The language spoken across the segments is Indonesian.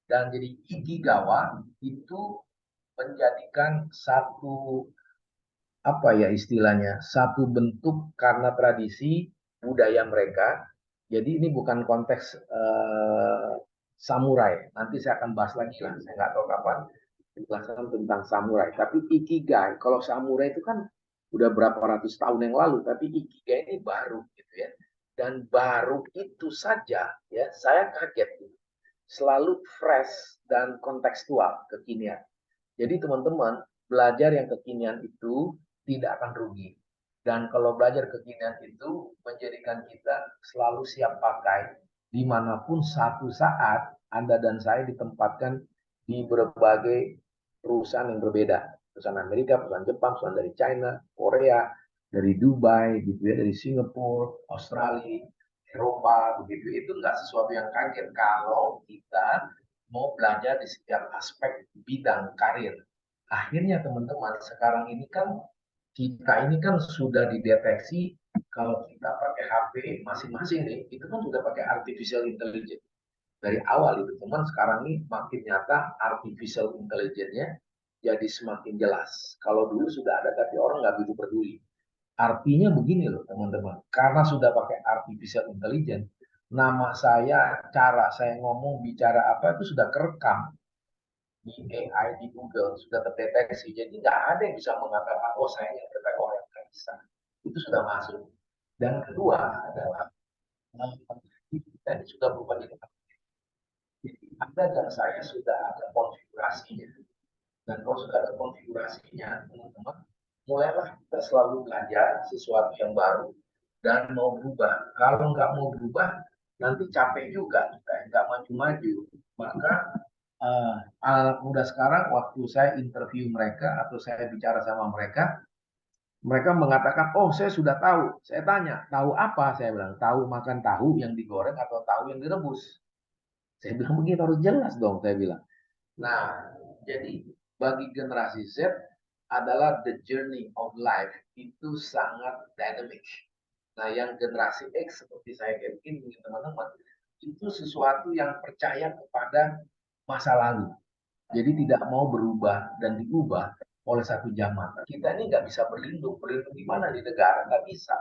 Dan jadi Ikigawa itu menjadikan satu apa ya istilahnya, satu bentuk karena tradisi budaya mereka. Jadi ini bukan konteks samurai. Nanti saya akan bahas lagi lah. Saya nggak tahu kapan penjelasan tentang samurai. Tapi ikigai, kalau samurai itu kan udah berapa ratus tahun yang lalu, tapi ikigai ini baru gitu ya. Dan baru itu saja ya, saya kaget. Selalu fresh dan kontekstual kekinian. Jadi teman-teman, belajar yang kekinian itu tidak akan rugi. Dan kalau belajar kekinian itu menjadikan kita selalu siap pakai dimanapun satu saat Anda dan saya ditempatkan di berbagai perusahaan yang berbeda. Perusahaan Amerika, perusahaan Jepang, perusahaan dari China, Korea, dari Dubai, gitu ya, dari Singapura, Australia, Eropa, begitu. Itu nggak sesuatu yang kaget kalau kita mau belajar di setiap aspek bidang karir. Akhirnya teman-teman, sekarang ini kan kita ini kan sudah dideteksi kalau kita pakai HP masing-masing nih, itu kan sudah pakai artificial intelligence. Dari awal itu, teman sekarang ini makin nyata artificial intelligence-nya jadi semakin jelas. Kalau dulu sudah ada tapi orang nggak begitu peduli. Artinya begini loh teman-teman, karena sudah pakai artificial intelligence, nama saya, cara saya ngomong, bicara apa itu sudah kerekam di AI di Google, sudah terdeteksi. Jadi nggak ada yang bisa mengatakan, oh saya yang terbaik, oh yang nggak bisa. Itu sudah masuk. Dan kedua adalah kita ini sudah berubah jadi jadi Anda dan saya sudah ada konfigurasinya. Dan kalau sudah ada konfigurasinya, teman-teman, mulailah kita selalu belajar sesuatu yang baru dan mau berubah. Kalau nggak mau berubah, nanti capek juga kita, nggak maju-maju. Maka anak muda sekarang, waktu saya interview mereka atau saya bicara sama mereka, mereka mengatakan, oh saya sudah tahu. Saya tanya, tahu apa? Saya bilang, tahu makan tahu yang digoreng atau tahu yang direbus. Saya bilang, begitu harus jelas dong, saya bilang. Nah, jadi bagi generasi Z adalah the journey of life itu sangat dynamic. Nah, yang generasi X seperti saya yakin teman-teman itu sesuatu yang percaya kepada masa lalu. Jadi tidak mau berubah dan diubah oleh satu zaman. Kita ini nggak bisa berlindung di mana di negara nggak bisa.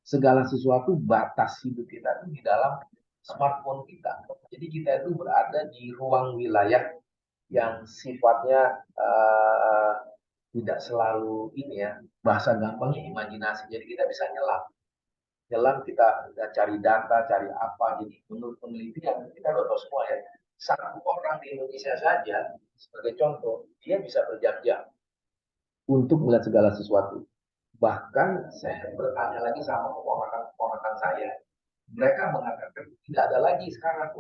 Segala sesuatu batas hidup kita itu di dalam smartphone kita. Jadi kita itu berada di ruang wilayah yang sifatnya tidak selalu ini ya, bahasa gampangnya imajinasi. Jadi kita bisa nyelam kita cari data, cari apa. Jadi menurut penelitian kita udah tahu semua ya, satu orang di Indonesia saja sebagai contoh dia bisa berjam-jam untuk melihat segala sesuatu. Bahkan saya bertanya lagi sama keponakan saya, mereka mengatakan tidak ada lagi sekarang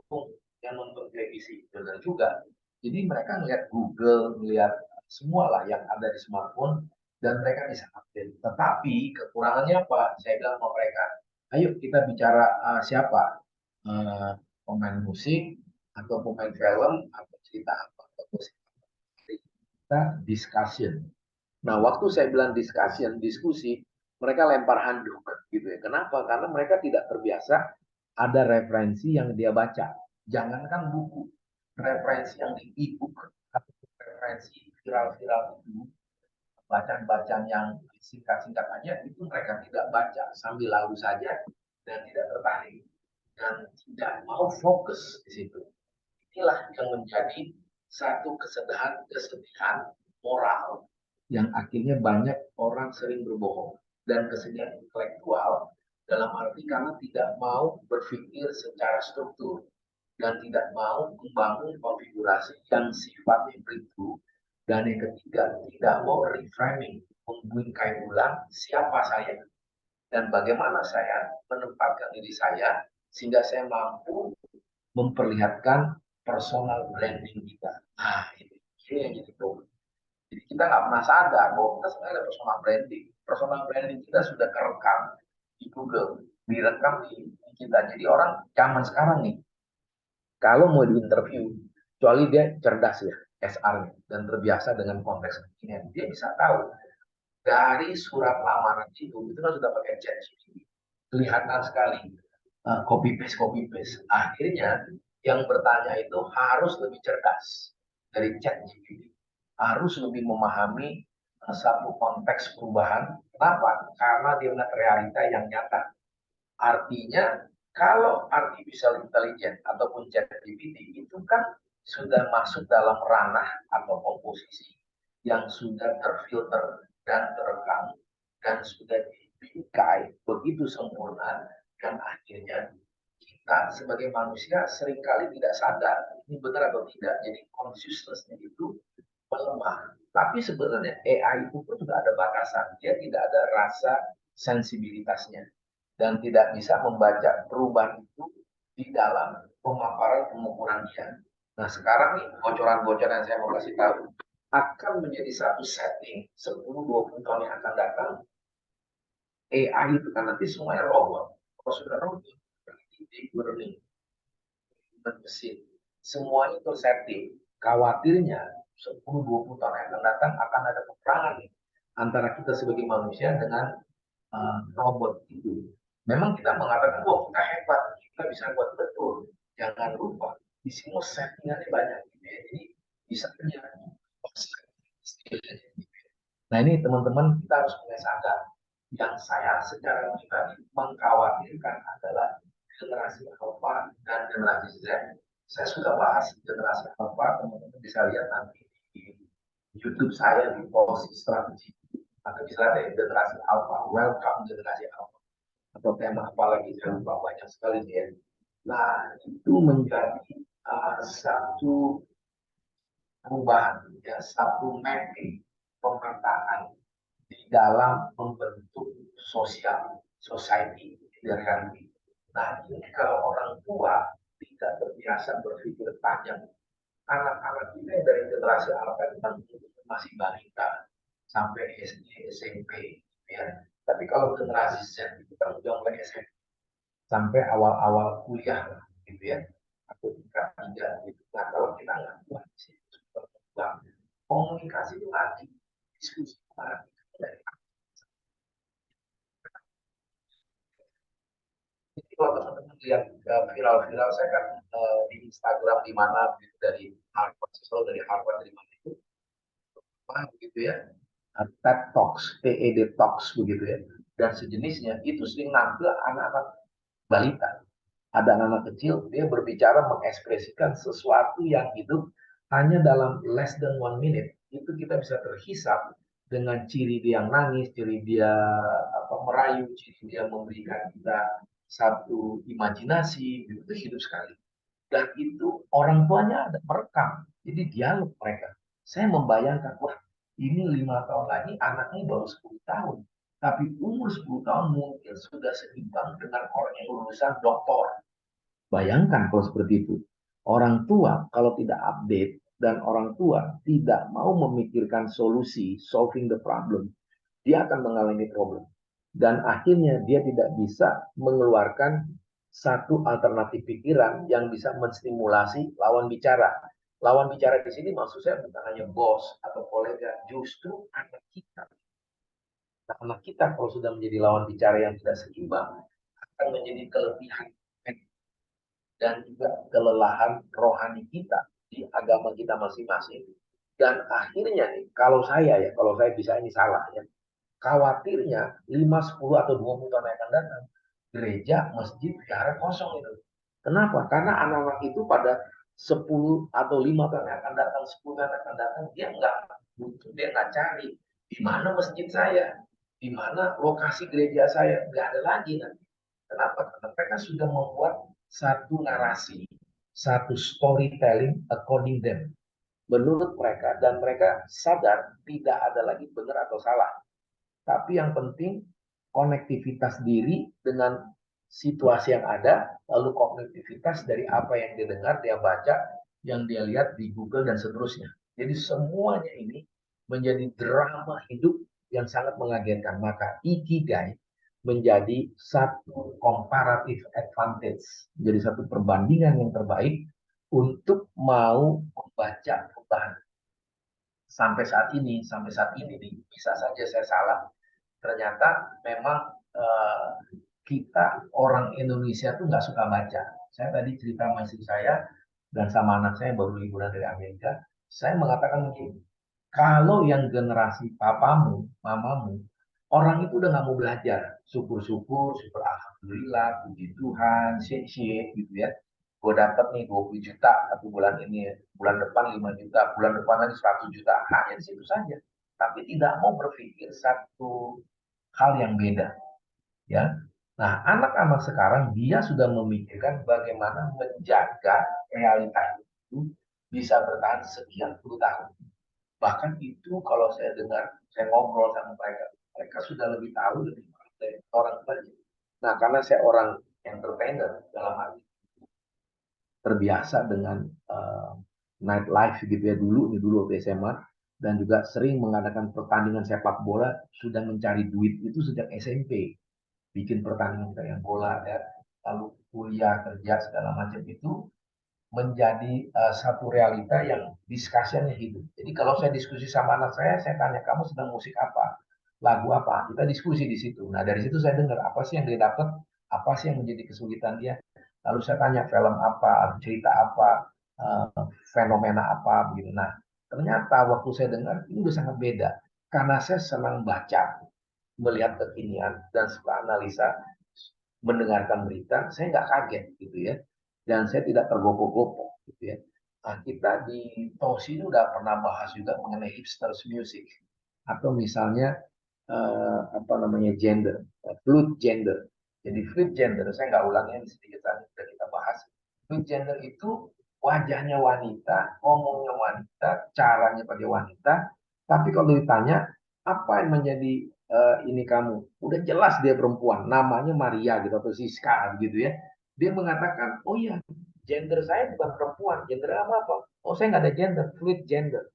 yang nonton televisi. Benar juga. Jadi mereka melihat Google, melihat semua lah yang ada di smartphone dan mereka bisa update. Tetapi kekurangannya apa? Saya bilang sama mereka, ayo kita bicara siapa pemain musik atau pemain film atau cerita apa atau musik. Kita discussion. Nah, waktu saya bilang discussion, diskusi, mereka lempar handuk gitu ya. Kenapa? Karena mereka tidak terbiasa ada referensi yang dia baca. Jangankan buku, referensi yang di e-book atau referensi viral-viral itu, bacaan-bacaan yang singkat-singkat aja itu mereka tidak baca sambil lalu saja dan tidak tertarik dan tidak mau fokus di situ. Inilah yang menjadi satu kesedihan moral yang akhirnya banyak orang sering berbohong dan kesedihan intelektual dalam arti karena tidak mau berpikir secara struktur dan tidak mau membangun konfigurasi yang sifatnya beritu dan yang ketiga tidak mau reframing membingkai ulang siapa saya dan bagaimana saya menempatkan diri saya sehingga saya mampu memperlihatkan personal branding kita. Nah, ini yang jadi problem. Jadi kita nggak pernah sadar bahwa kita sebenarnya ada personal branding. Personal branding kita sudah kerekam di Google, direkam di kita. Jadi orang zaman sekarang nih, kalau mau diinterview, kecuali dia cerdas ya, SR-nya, dan terbiasa dengan konteks ini, dia bisa tahu dari surat lamaran itu kan sudah pakai chat. Kelihatan sekali copy paste. Akhirnya yang bertanya itu harus lebih cerdas dari ChatGPT, harus lebih memahami satu konteks perubahan. Kenapa? Karena dia melihat realita yang nyata. Artinya, kalau artificial intelligence ataupun ChatGPT itu kan sudah masuk dalam ranah atau komposisi yang sudah terfilter dan terekam dan sudah dibingkai begitu sempurna, dan akhirnya kita sebagai manusia seringkali tidak sadar ini benar atau tidak. Jadi consciousness-nya itu melemah. Tapi sebenarnya AI itu pun juga ada batasan. Dia tidak ada rasa sensibilitasnya dan tidak bisa membaca perubahan itu di dalam pemaparan pengukuran dia. Nah sekarang nih bocoran-bocoran yang saya mau kasih tahu akan menjadi satu setting 10-20 tahun yang akan datang. AI itu kan nanti semuanya robot. Kalau sudah robot, deep learning, mesin, semuanya tersetting. Khawatirnya 10-20 tahun yang akan datang akan ada peperangan nih antara kita sebagai manusia dengan robot itu. Memang kita mengatakan, wah kita hebat, kita bisa buat betul. Jangan lupa, di sini settingannya banyak. Gitu ya. Jadi bisa punya. Nah ini teman-teman kita harus mulai sadar. Yang saya secara pribadi mengkhawatirkan adalah generasi Alpha dan generasi Z. Saya sudah bahas generasi Alpha, teman-teman bisa lihat nanti di YouTube saya di posisi strategi. Atau bisa lihat generasi Alpha, welcome generasi Alpha. Atau tema apa lagi, saya lupa, banyak sekali ya. Nah, itu menjadi satu perubahan, ya, satu mapping pemetaan di dalam membentuk sosial, society, hierarki. Nah, ini kalau orang tua tidak terbiasa berpikir panjang, anak-anak kita yang dari generasi alfa itu masih balita sampai SD, SMP, ya. Tapi kalau generasi Z itu kan udah mulai SMP sampai awal-awal kuliah, gitu ya, atau tingkat 3 gitu. Nah, kalau kita nggak kuat sih, komunikasi itu lagi, diskusi lagi. Jadi kalau teman-teman lihat viral-viral saya kan di Instagram di mana gitu, dari Harvard, selalu dari Harvard dari mana itu, apa begitu ya, TED Talks, TED Talks begitu ya, dan sejenisnya itu sering nampil anak-anak balita. Ada anak kecil, dia berbicara mengekspresikan sesuatu yang hidup hanya dalam less than 1 minute. Itu kita bisa terhisap dengan ciri dia yang nangis, ciri dia merayu, ciri dia memberikan kita satu imajinasi, itu hidup sekali. Dan itu orang tuanya ada merekam, jadi dialog mereka. Saya membayangkan, wah ini 5 tahun lagi anaknya baru 10 tahun. Tapi umur 10 tahun mungkin sudah seimbang dengan orang yang lulusan doktor. Bayangkan kalau seperti itu. Orang tua kalau tidak update dan orang tua tidak mau memikirkan solusi, solving the problem, dia akan mengalami problem. Dan akhirnya dia tidak bisa mengeluarkan satu alternatif pikiran yang bisa menstimulasi lawan bicara. Lawan bicara di sini maksud saya bukan hanya bos atau kolega, justru anak kita. Nah, anak kita kalau sudah menjadi lawan bicara yang tidak seimbang, akan menjadi kelebihan dan juga kelelahan rohani kita di agama kita masing-masing. Dan akhirnya nih, kalau saya bisa ini salah ya, khawatirnya 5, 10 atau 20 tahun yang akan datang, gereja, masjid, vihara kosong itu. Kenapa? Karena anak-anak itu pada 10 atau 5 tahun yang akan datang, 10 tahun yang akan datang, dia nggak butuh, dia nggak cari di mana masjid saya, di mana lokasi gereja saya, nggak ada lagi nanti. Kenapa? Karena mereka sudah membuat satu narasi, satu storytelling according them, menurut mereka, dan mereka sadar tidak ada lagi benar atau salah. Tapi yang penting konektivitas diri dengan situasi yang ada, lalu konektivitas dari apa yang dia dengar, dia baca, yang dia lihat di Google dan seterusnya. Jadi semuanya ini menjadi drama hidup yang sangat mengagetkan. Maka Ikigai menjadi satu comparative advantage, menjadi satu perbandingan yang terbaik untuk mau membaca perubahan. Sampai saat ini bisa saja saya salah. Ternyata memang kita orang Indonesia tuh nggak suka baca. Saya tadi cerita sama istri saya dan sama anak saya baru liburan dari Amerika. Saya mengatakan begini, kalau yang generasi papamu, mamamu, orang itu udah nggak mau belajar. Syukur-syukur, syukur alhamdulillah, puji Tuhan, syek gitu ya. Gue dapat nih 20 juta satu bulan ini, bulan depan 5 juta, bulan depan lagi 100 juta, hanya di situ saja. Tapi tidak mau berpikir satu hal yang beda, ya. Nah, anak-anak sekarang dia sudah memikirkan bagaimana menjaga realita itu bisa bertahan sekian puluh tahun. Bahkan itu kalau saya dengar, saya ngobrol sama mereka, mereka sudah lebih tahu lebih dari orang tuanya. Nah, karena saya orang entertainer dalam arti terbiasa dengan night life gitu ya dulu waktu SMA dan juga sering mengadakan pertandingan sepak bola sudah mencari duit itu sejak SMP bikin pertandingan kayak bola ya lalu kuliah kerja segala macam itu menjadi satu realita yang diskusinya hidup. Jadi kalau saya diskusi sama anak saya tanya kamu sedang musik apa, lagu apa, kita diskusi di situ. Nah dari situ saya dengar apa sih yang dia dapat, apa sih yang menjadi kesulitan dia. Lalu saya tanya film apa, cerita apa, fenomena apa, begitu. Nah ternyata waktu saya dengar ini udah sangat beda karena saya senang baca, melihat kekinian dan suka analisa, mendengarkan berita, saya nggak kaget gitu ya. Dan saya tidak tergopoh-gopoh gitu ya. Nah, kita di Tosi ini udah pernah bahas juga mengenai hipsters music atau misalnya apa namanya gender, fluid gender. Jadi fluid gender, saya nggak ulangnya sedikit tadi sudah kita bahas. Fluid gender itu wajahnya wanita, ngomongnya wanita, caranya pakai wanita, tapi kalau ditanya apa yang menjadi ini kamu, udah jelas dia perempuan, namanya Maria gitu atau Siska gitu ya. Dia mengatakan, oh iya, gender saya bukan perempuan, gender apa? Oh saya nggak ada gender, fluid gender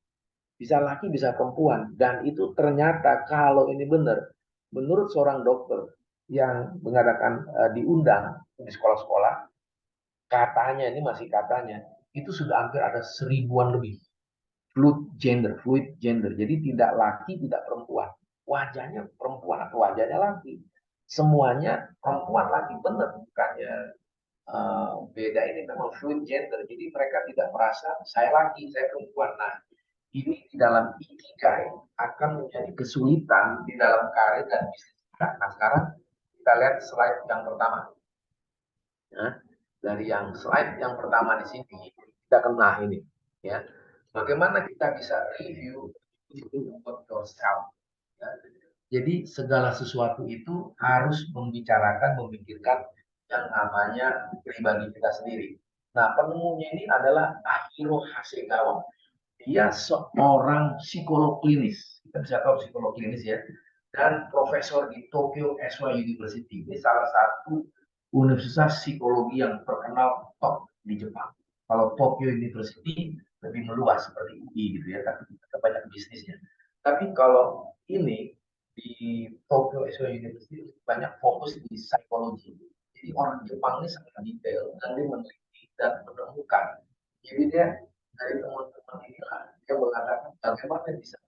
bisa laki bisa perempuan dan itu ternyata kalau ini benar menurut seorang dokter yang mengadakan diundang di sekolah-sekolah katanya ini masih katanya itu sudah hampir ada 1000-an lebih fluid gender jadi tidak laki tidak perempuan wajahnya perempuan atau wajahnya laki semuanya perempuan laki benar bukannya beda ini memang fluid gender jadi mereka tidak merasa saya laki saya perempuan nah ini di dalam ikigai akan menjadi kesulitan di dalam karir dan bisnis kita. Nah sekarang kita lihat slide yang pertama. Ya. Dari yang slide yang pertama di sini kita kena ini, ya. Bagaimana kita bisa review itu about yourself. Ya. Jadi segala sesuatu itu harus membicarakan, memikirkan yang namanya pribadi kita sendiri. Nah penemunya ini adalah Akiro Hasegawa dia seorang psikolog klinis. Kita bisa tahu psikolog klinis ya. Dan profesor di Tokyo SY University. Ini salah satu universitas psikologi yang terkenal top di Jepang. Kalau Tokyo University lebih meluas seperti UI gitu ya, tapi kita banyak bisnisnya. Tapi kalau ini di Tokyo SY University banyak fokus di psikologi. Jadi orang Jepang ini sangat detail dan dia meneliti dan menemukan. Jadi dia dari teman-teman inilah dia mengatakan bagaimana bisa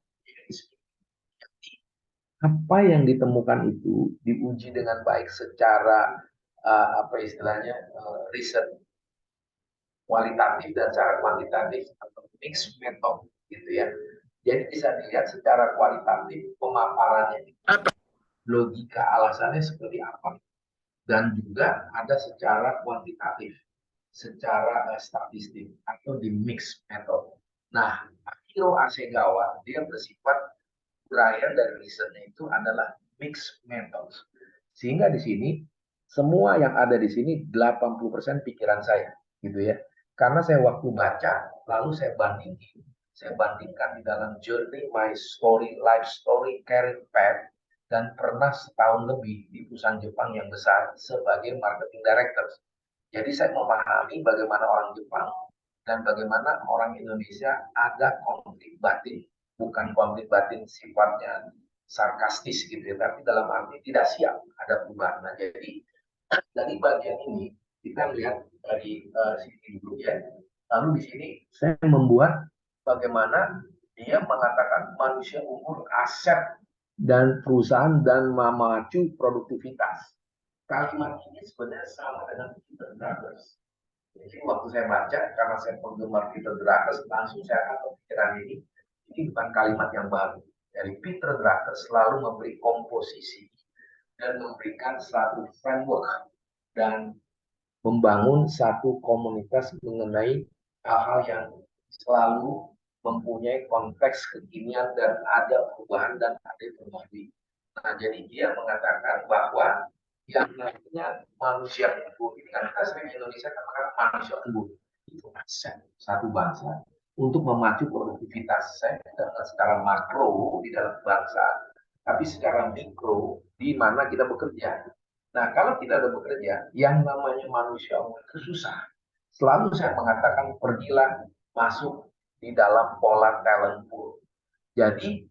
apa yang ditemukan itu diuji dengan baik secara apa istilahnya riset kualitatif dan secara kuantitatif atau mixed method gitu ya. Jadi bisa dilihat secara kualitatif pemaparannya logika alasannya seperti apa dan juga ada secara kuantitatif secara statistik atau di mix method. Nah, Akiro Asegawa dia bersifat uraian dari risetnya itu adalah mix method. Sehingga di sini semua yang ada di sini 80% pikiran saya, gitu ya. Karena saya waktu baca, lalu saya bandingkan di dalam journey, my story, life story, career path, dan pernah setahun lebih di perusahaan Jepang yang besar sebagai marketing director. Jadi saya memahami bagaimana orang Jepang dan bagaimana orang Indonesia ada konflik batin. Bukan konflik batin sifatnya sarkastis gitu ya, tapi dalam arti tidak siap ada perubahan. Nah, jadi dari bagian ini kita melihat dari sini dulu ya. Lalu di sini saya membuat bagaimana dia mengatakan manusia unggul aset dan perusahaan dan memacu produktivitas. Kalimat ini sebenarnya sama dengan Peter Drucker. Jadi waktu saya baca, karena saya penggemar Peter Drucker, langsung saya akan pikiran ini bukan kalimat yang baru. Dari Peter Drucker selalu memberi komposisi dan memberikan satu framework dan membangun satu komunitas mengenai hal-hal yang selalu mempunyai konteks kekinian dan ada perubahan dan ada terjadi. Nah, jadi dia mengatakan bahwa yang namanya manusia unggul ini kan kita sering Indonesia katakan manusia unggul itu aset satu bangsa untuk memacu produktivitas. Saya tidak secara makro di dalam bangsa, tapi secara mikro di mana kita bekerja. Nah, kalau kita ada bekerja, yang namanya manusia itu susah. Selalu saya mengatakan pergilah masuk di dalam pola talent pool. Jadi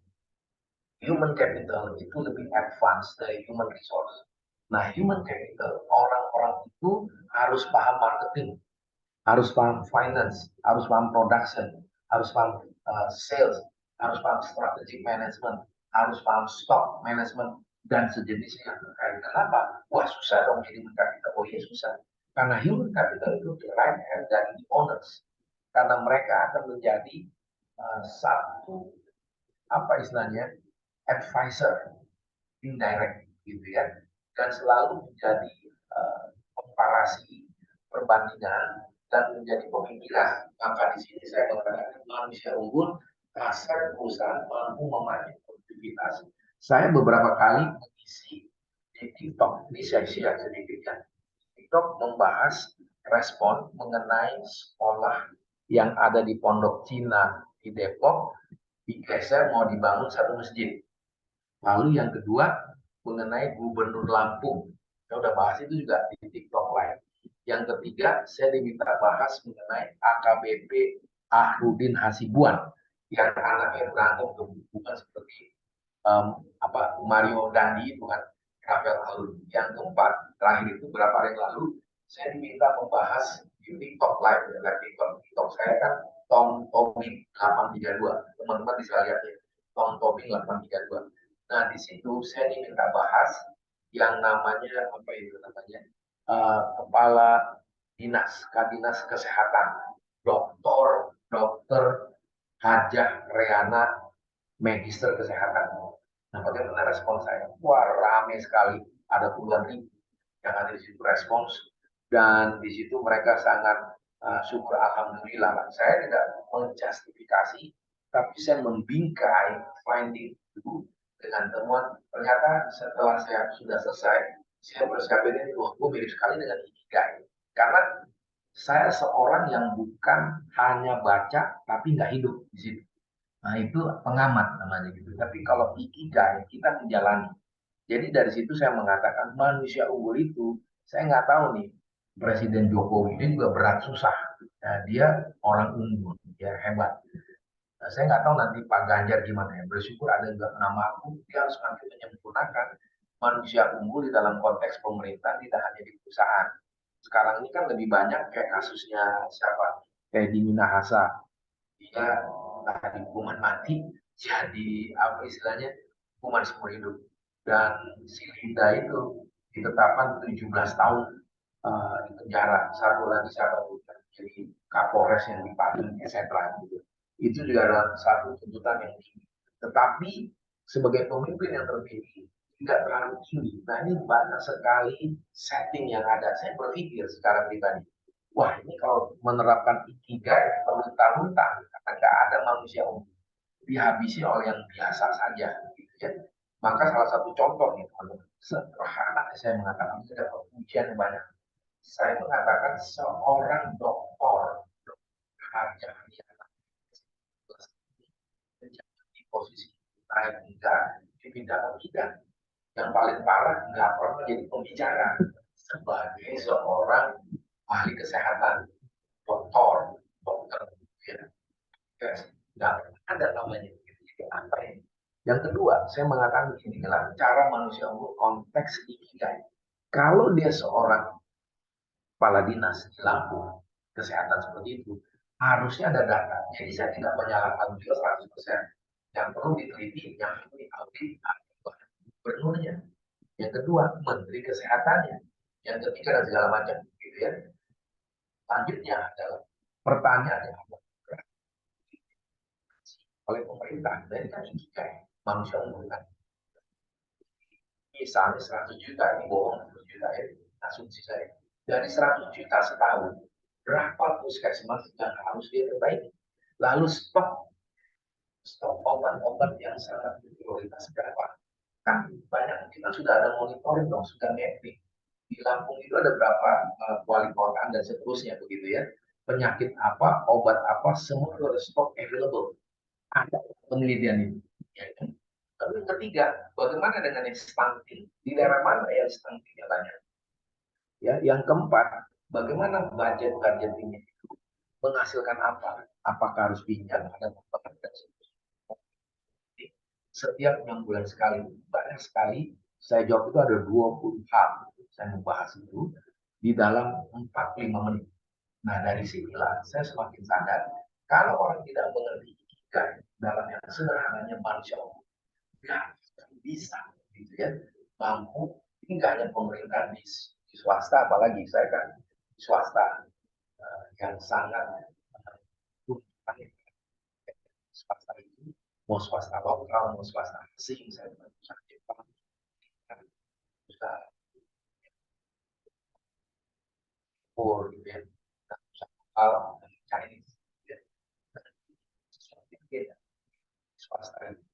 human capital itu lebih advance dari human resource. Nah, human capital, orang-orang itu harus paham marketing, harus paham finance, harus paham production, harus paham sales, harus paham strategic management, harus paham stock management, dan sejenisnya. Kenapa? Wah, susah dong jadi human capital. Oh iya, susah. Karena human capital itu the right hand dari the owners. Karena mereka akan menjadi satu, apa istilahnya, advisor indirect gitu ya, dan selalu menjadi komparasi perbandingan dan menjadi pemikiran. Maka di sini saya mengatakan manusia unggul asal perusahaan mampu memacu produktivitas. Saya beberapa kali mengisi di TikTok, ini saya share sedikit ya. TikTok membahas respon mengenai sekolah yang ada di Pondok Cina di Depok digeser mau dibangun satu masjid. Lalu yang kedua mengenai Gubernur Lampung. Saya udah bahas itu juga di TikTok Live. Yang ketiga, saya diminta bahas mengenai AKBP Ahrudin Hasibuan yang anaknya berantem bukan seperti Mario Dandi, bukan Rafael Alun. Yang keempat, terakhir itu beberapa hari lalu, saya diminta membahas di TikTok Live, TikTok saya kan Tom Tobing 832, teman-teman bisa lihat ya, Tom Tobing 832. Nah, di situ saya diminta bahas yang namanya apa itu namanya kepala dinas, Kadinas Kesehatan, Dokter Hajah Reana, Magister Kesehatan. Nah, bagaimana respon saya? Wah, rame sekali, ada puluhan ribu yang ada di situ respons, dan di situ mereka sangat syukur alhamdulillah. Saya tidak menjustifikasi, tapi saya membingkai finding itu dengan temuan. Ternyata setelah saya sudah selesai, saya bersiapin ini, wah, gue mirip sekali dengan Ikigai. Karena saya seorang yang bukan hanya baca, tapi nggak hidup di situ. Nah, itu pengamat namanya gitu. Tapi kalau Ikigai, kita menjalani. Jadi dari situ saya mengatakan manusia unggul itu, saya nggak tahu nih, Presiden Jokowi ini juga berat susah. Nah, dia orang unggul, dia hebat. Nah, saya nggak tahu nanti Pak Ganjar gimana ya. Bersyukur ada juga nama aku, dia harus nanti menyempurnakan manusia unggul di dalam konteks pemerintah, tidak hanya di perusahaan. Sekarang ini kan lebih banyak kayak kasusnya siapa? Kayak di Minahasa. Dia tadi hukuman mati jadi apa istilahnya hukuman seumur hidup, dan si Linda itu ditetapkan 17 tahun di penjara. Satu lagi siapa tuh jadi Kapolres yang di Padang, etc. Gitu. Itu juga adalah satu tuntutan yang tinggi. Tetapi sebagai pemimpin yang terpilih tidak terlalu tinggi. Nah, ini banyak sekali setting yang ada. Saya berpikir secara pribadi, wah, ini kalau menerapkan ikigai bertahun-tahun karena nggak ada manusia umum dihabisi oleh yang biasa saja, gitu ya. Maka salah satu contoh nih teman-teman, sederhana saya mengatakan ini ada ujian yang banyak. Saya mengatakan seorang dokter harga di posisi naik enggak dipindahkan tidak, yang paling parah nggak pernah jadi pembicara sebagai seorang ahli kesehatan, dokter ya. Nggak ada namanya gitu. Apa ini? Yang kedua, saya mengatakan inilah cara manusia unggul konteks ikigai. Kalau dia seorang kepala dinas di Lampung, kesehatan seperti itu, harusnya ada data. Jadi saya tidak menyalahkan beliau 100%. Yang perlu diteliti, yang perlu diaudit, gubernurnya. Yang kedua, menteri kesehatannya. Yang ketiga dan segala macam, gitu ya. Selanjutnya adalah pertanyaannya oleh pemerintah dari kan ikigai manusia menggunakan misalnya 100 juta, ini bohong 100 juta ya, asumsi saya. Dari 100 juta setahun, berapa puskesmas yang harus diperbaiki? Lalu stok obat-obat yang sangat prioritas berapa? Kan banyak, kita sudah ada monitoring dong, sudah mapping. Di Lampung itu ada berapa wali kota dan seterusnya begitu ya. Penyakit apa, obat apa, semua itu ada stok available. Ada penelitian ini. Ya, kan? Lalu yang ketiga, bagaimana dengan yang stunting? Di daerah mana yang stuntingnya banyak? Ya, yang keempat, bagaimana budget ini menghasilkan apa? Apakah harus pinjam? Ada dan setiap 6 bulan sekali, banyak sekali. Saya jawab itu ada 20 hal. Saya membahas itu di dalam 4-5 menit. Nah, dari sinilah saya semakin sadar, kalau orang tidak mengerti ikigai dalam yang sederhananya manusia nggak bisa gitu ya mampu. Ini nggak hanya pemerintah di swasta, apalagi saya kan di swasta yang sangat swasta itu mau swasta lokal mau swasta asing. Saya perusahaan Jepang bisa for gitu ya, lokal Chinese gitu ya. Sesuatu yang beda swasta itu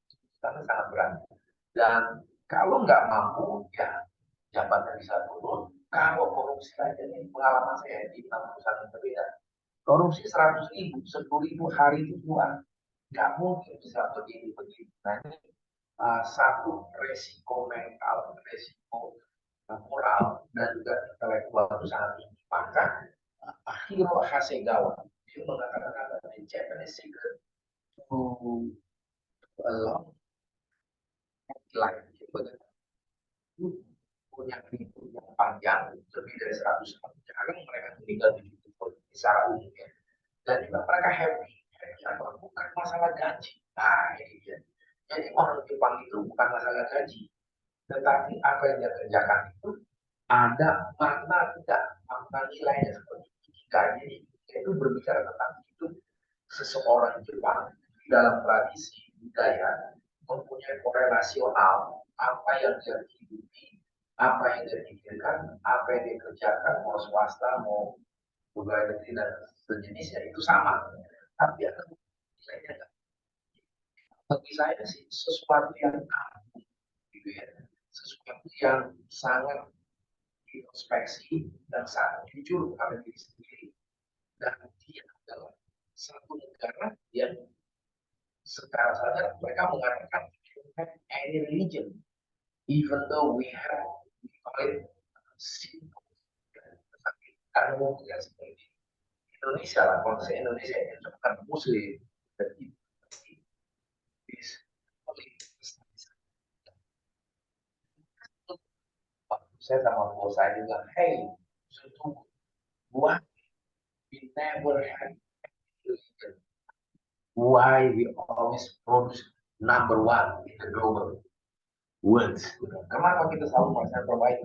sangat berat. Dan kalau nggak mampu, ya jabatan bisa turun. Kalau korupsi saja, ini pengalaman saya di 6 perusahaan yang berbeda. Korupsi 100.000, 10.000 hari itu keluar. Nggak mungkin bisa begini-begini. Nah, ini satu resiko mental, resiko moral, dan juga intelektual itu sangat tinggi. Maka Hiro Hasegawa, dia mengatakan ada the Japanese secret to a long life. Punya hidup yang panjang lebih dari 100 tahun. Jarang mereka meninggal di hidup secara umum ya. Dan juga mereka happy. Atau bukan masalah gaji. Nah ini dia. Jadi orang Jepang itu bukan masalah gaji. Tetapi apa yang dia kerjakan itu ada makna tidak, makna nilainya seperti ikigai. Jadi itu berbicara tentang hidup seseorang Jepang dalam tradisi budaya mempunyai korelasional apa yang dia hidupi, apa yang dia pikirkan, apa yang dia kerjakan, mau swasta, mau pegawai negeri dan sejenisnya itu sama. Tapi ada nilainya. Bagi saya sih sesuatu yang agung, gitu ya, sesuatu yang sangat introspeksi dan sangat jujur pada diri sendiri. Dan dia adalah satu negara yang sekarang saja mereka mengatakan any religion, even though we call it simple, tetapi ada mungkin seperti Indonesia lah, kalau saya Indonesia itu bukan Muslim dan itu pasti saya sama bos saya juga, hey, why we never had religion? Why we always produce number one in the global world? Kenapa kita selalu merasa terbaik?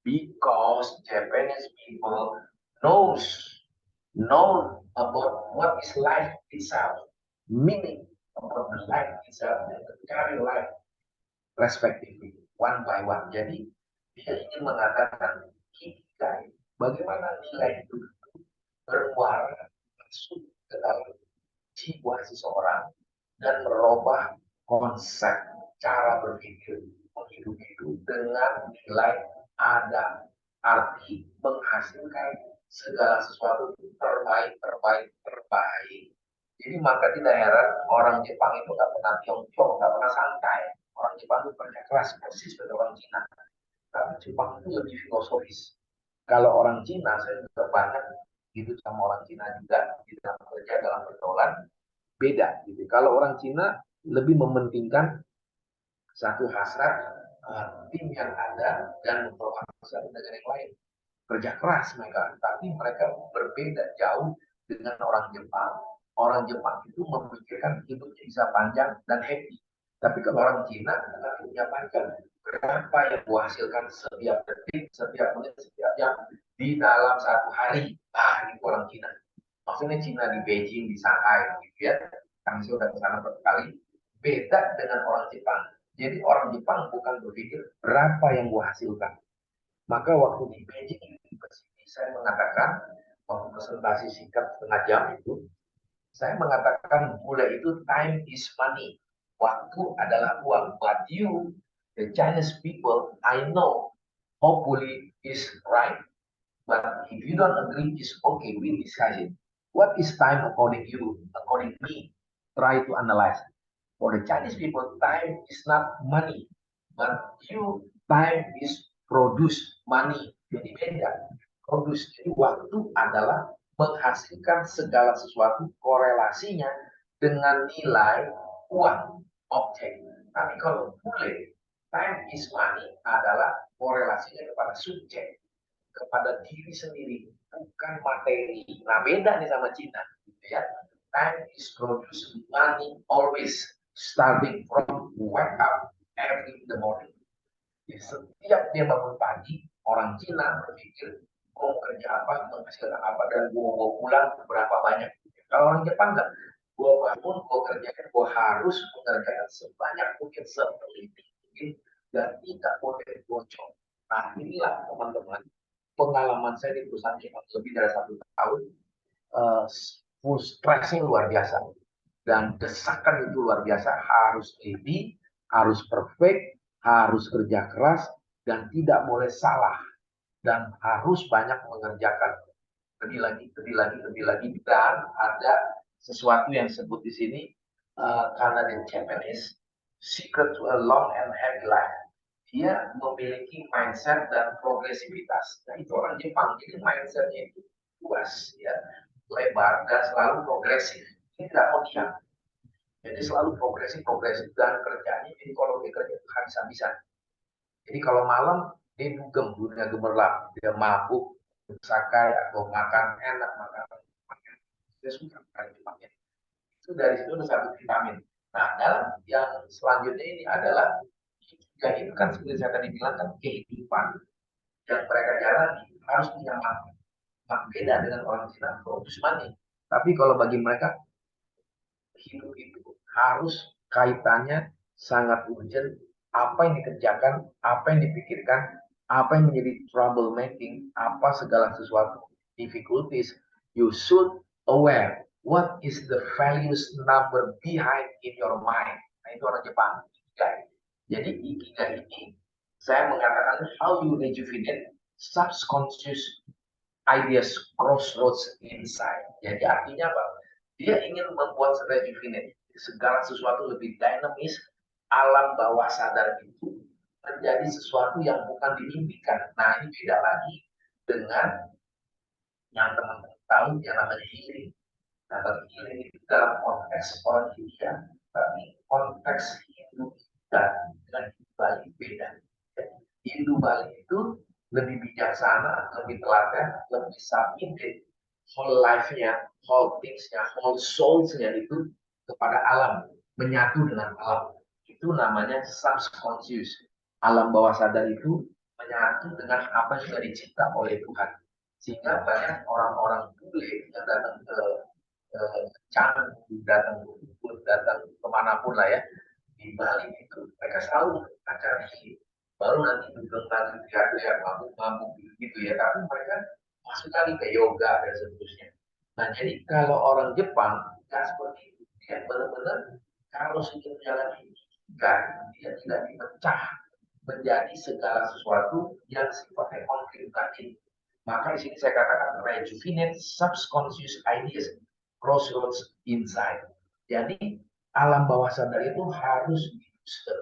Because Japanese people knows know about what is life itself, meaning about the life itself, and the carry life respectively, one by one. Jadi dia ingin mengatakan ikigai, bagaimana nilai itu bermuara masuk ke dalam jiwa seseorang dan merubah konsep cara berpikir hidup itu dengan nilai ada arti menghasilkan segala sesuatu terbaik. Jadi maka tidak heran orang Jepang itu nggak pernah tiong-tiong, nggak pernah santai. Orang Jepang itu kerja keras persis seperti orang Cina. Tapi Jepang itu lebih filosofis. Kalau orang Cina, saya juga banyak hidup sama orang Cina juga di dalam kerja dalam pergaulan beda. Gitu. Kalau orang Cina lebih mementingkan satu hasrat tim yang ada dan membawa satu negara yang lain. Kerja keras mereka, tapi mereka berbeda jauh dengan orang Jepang. Orang Jepang itu memikirkan hidupnya bisa panjang dan happy. Tapi kalau orang Cina akan menyampaikan berapa yang dihasilkan setiap detik, setiap menit, setiap jam di dalam satu hari. Ah, ini orang Cina. Maksudnya Cina di Beijing, di Shanghai, gitu ya. Kami sudah ke sana berkali. Beda dengan orang Jepang. Jadi orang Jepang bukan berpikir berapa yang gua hasilkan. Maka waktu di Beijing University saya mengatakan, waktu presentasi singkat setengah jam itu, saya mengatakan bule itu time is money. Waktu adalah uang. But you, the Chinese people, I know, hopefully is right. But if you don't agree, it's okay. We discuss it. What is time according you? According me, try to analyze. For the Chinese people, time is not money, but you time is produce money. Jadi beda. Produce jadi waktu adalah menghasilkan segala sesuatu korelasinya dengan nilai uang objek. Tapi kalau boleh, time is money adalah korelasinya kepada subjek, kepada diri sendiri, bukan materi. Nah, beda nih sama Cina, gitu ya. Time is produce money always, starting from wake up every in the morning. Jadi, setiap dia bangun pagi, orang Cina berpikir, gue mau kerja apa, menghasilkan apa, dan gue mau pulang berapa banyak. Kalau orang Jepang enggak, gue bangun, gue kerjakan, gue harus mengerjakan sebanyak mungkin, seteliti mungkin, dan tidak boleh bocor. Nah, inilah teman-teman, pengalaman saya di perusahaan Jepang lebih dari 1 tahun, full stressing luar biasa. Dan desakan itu luar biasa, harus teliti, harus perfect, harus kerja keras, dan tidak boleh salah. Dan harus banyak mengerjakan. Lebih lagi, lebih lagi, lebih lagi. Dan ada sesuatu yang disebut di sini, karena di Japanese, secret to a long and happy life. Dia memiliki mindset dan progresivitas. Nah, itu orang Jepang. Jadi mindsetnya itu luas, ya, lebar, dan selalu progresif. Ini tidak mau diam. Jadi selalu progresif, progresif, dan kerjanya. Jadi kalau dia kerja itu habis-habisan. Jadi kalau malam dia dugem, dunia gemerlap, dia mabuk, sakai atau makan enak, makan dia suka sekali Jepangnya. Itu dari situ ada satu vitamin. Nah, dalam yang selanjutnya ini adalah ya itu kan seperti saya tadi bilang kan kehidupan yang mereka jalani harus punya makna. Beda dengan orang Cina fokus money. Tapi kalau bagi mereka hidup itu harus kaitannya sangat urgent. Apa yang dikerjakan, apa yang dipikirkan, apa yang menjadi trouble making, apa segala sesuatu difficulties, you should aware what is the values number behind in your mind. Nah, itu orang Jepang. Jadi ikigai ini saya mengatakan how you rejuvenate subconscious ideas crossroads inside. Jadi artinya apa? Dia ingin membuat rejuvenate segala sesuatu lebih dinamis, alam bawah sadar itu menjadi sesuatu yang bukan dimimpikan. Nah, ini beda lagi dengan yang teman-teman tahu yang namanya healing. Nah, tapi healing itu dalam konteks orang India, tapi konteks Hindu dan dengan Hindu Bali beda. Hindu Bali itu lebih bijaksana, lebih telaten, lebih submitted whole life-nya, whole things-nya, whole souls-nya itu kepada alam, menyatu dengan alam. Itu namanya subconscious. Alam bawah sadar itu menyatu dengan apa yang sudah dicipta oleh Tuhan. Sehingga banyak orang-orang bule yang datang ke Canggu, datang ke Ubud, datang kemanapun lah ya, di Bali itu, mereka selalu acara ini. Baru nanti duduk lagi teriak-teriak, mabuk-mabuk gitu ya, tapi mereka masuk lagi ke yoga dan seterusnya. Nah, jadi kalau orang Jepang nggak seperti itu, dia benar-benar kalau sudah menjalani kan, dia tidak dipecah menjadi segala sesuatu yang sifatnya konflik. Maka di sini saya katakan rejuvenate subconscious ideas crossroads inside. Jadi alam bawah sadar itu harus di-booster,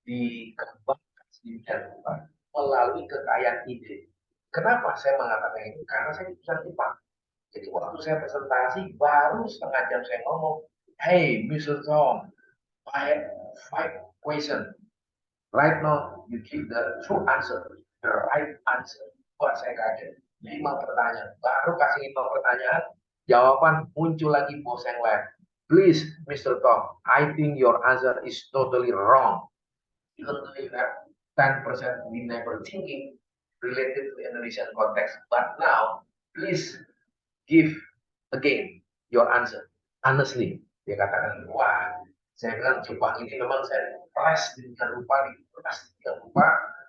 dikembangkan sedemikian rupa melalui kekayaan ide. Kenapa saya mengatakan itu? Karena saya bisa Jepang. Jadi waktu saya presentasi baru setengah jam saya ngomong, hey Mr. Tom, I have 5 questions. Right now you give the true answer, the right answer. Wah, saya kaget. 5 pertanyaan. Baru kasih 5 pertanyaan, jawaban muncul lagi bos yang lain. Please, Mr. Tom, I think your answer is totally wrong. Even though you have 10% we never thinking related to Indonesian context. But now, please give again your answer. Honestly, dia katakan, wah, saya bilang Jepang ini memang saya keras dengan rupa, keras dengan rupa,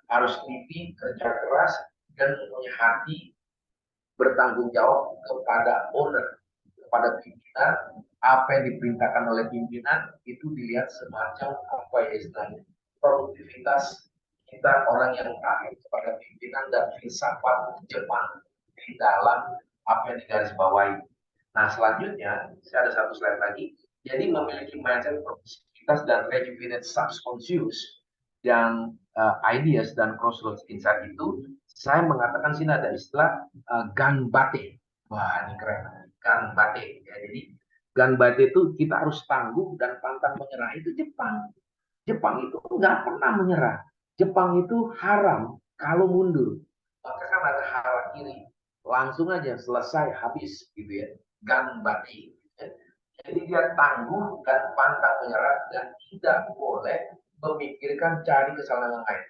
harus teliti, kerja keras, dan punya hati bertanggung jawab kepada owner, kepada pimpinan. Apa yang diperintahkan oleh pimpinan itu dilihat semacam apa ya istilahnya, produktivitas kita orang yang taat kepada pimpinan dan filsafat Jepang di dalam apa yang digarisbawahi. Nah, selanjutnya saya ada satu slide lagi. Jadi memiliki mindset produktivitas dan rejuvenate subconscious dan ideas dan crossroads insight itu, saya mengatakan sini ada istilah ganbate. Wah, ini keren. Ganbate. Ya, jadi ganbate itu kita harus tangguh dan pantang menyerah. Itu Jepang. Jepang itu nggak pernah menyerah. Jepang itu haram kalau mundur. Maka kan ada hara kiri. Langsung aja selesai, habis gitu ya. Ganbate. Jadi dia tangguh dan pantang menyerah dan tidak boleh memikirkan cari kesalahan yang lain.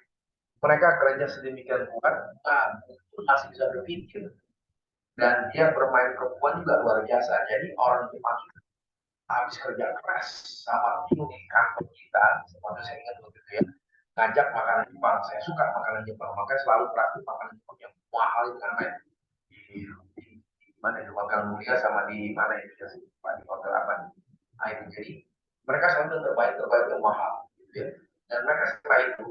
Mereka kerja sedemikian kuat, masih bisa berpikir. Dan dia bermain perempuan juga luar biasa. Jadi orang Jepang habis kerja keras sama tim di kantor kita, seperti saya ingat waktu itu ya, ngajak makanan Jepang. Saya suka makanan Jepang, makanya selalu praktik makanan Jepang yang mahal itu kan di mana di Hotel Mulia sama di mana itu ya, di hotel apa? Nah, itu jadi mereka selalu yang terbaik yang mahal, gitu ya. Dan mereka setelah itu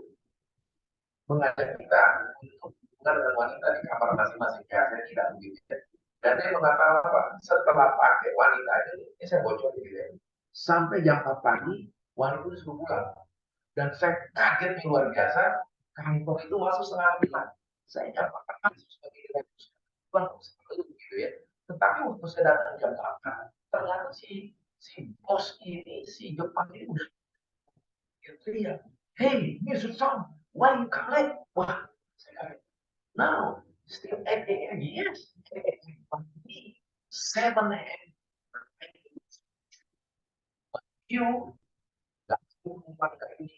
mengajak kita untuk hubungan dengan wanita di kamar masing-masing. Ya, saya tidak begitu ya. Dan dia mengatakan apa? Setelah pakai wanita ini saya bocor gitu ya. Sampai jam 4 pagi, wanita itu sudah pulang. Dan saya kaget luar biasa, kantor itu masuk setengah 5. Saya dapat masuk sebagai direktur. Bukan gitu ya. Tetapi waktu saya datang jam 8, ternyata si bos ini, si Jepang ini udah teriak, hey, Mr. Song, why you come late? Wah, saya kaget. Now, still 8 a.m. Yes, 7 a.m. You nggak empat kali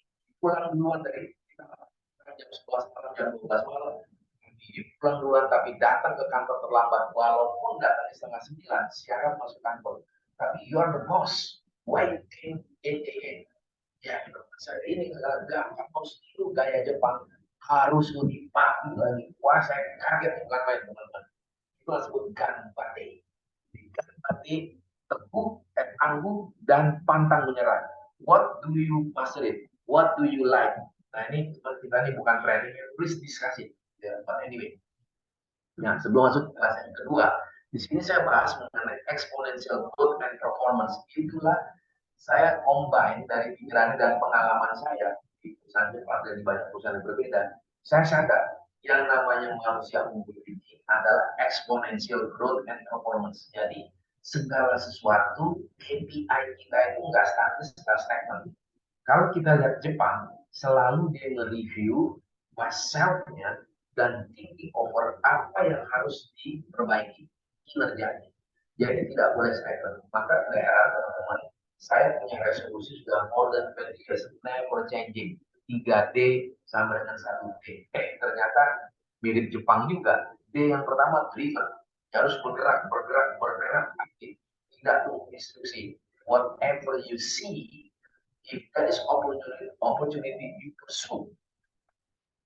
pulang duluan dari jam 11 malam, jam 12 malam. Pulang duluan tapi datang ke kantor terlambat, walaupun datangnya setengah 9, siaran masuk kantor. Tapi you are the boss. Why you came 8 a.m.? Ya, saya ini gampang itu gaya Jepang, harus lebih pagi lagi. Wah, saya kaget bukan main teman-teman. Itu disebut ganbate. Ganbate, teguh, tangguh, dan pantang menyerah. What do you master it? What do you like? Nah, ini kita ini bukan training, please diskusi. Ya, but anyway. Nah, sebelum masuk ke kelas yang kedua, di sini saya bahas mengenai exponential growth and performance. Itulah saya combine dari pikiran dan pengalaman saya di perusahaan Jepang dan di banyak perusahaan yang berbeda. Saya sadar yang namanya manusia unggul ini adalah exponential growth and performance. Jadi segala sesuatu KPI kita itu nggak statis, nggak stagnan. Kalau kita lihat Jepang, selalu dia nge-review myself-nya dan thinking over apa yang harus diperbaiki kinerjanya. Jadi tidak boleh stagnan. Maka daerah teman-teman, saya punya resolusi sudah more than 20 years, never changing. 3D sama dengan 1D. Ternyata mirip Jepang juga. D yang pertama driven, harus bergerak, aktif. Tidak tunggu instruksi. Whatever you see, if there is opportunity you pursue.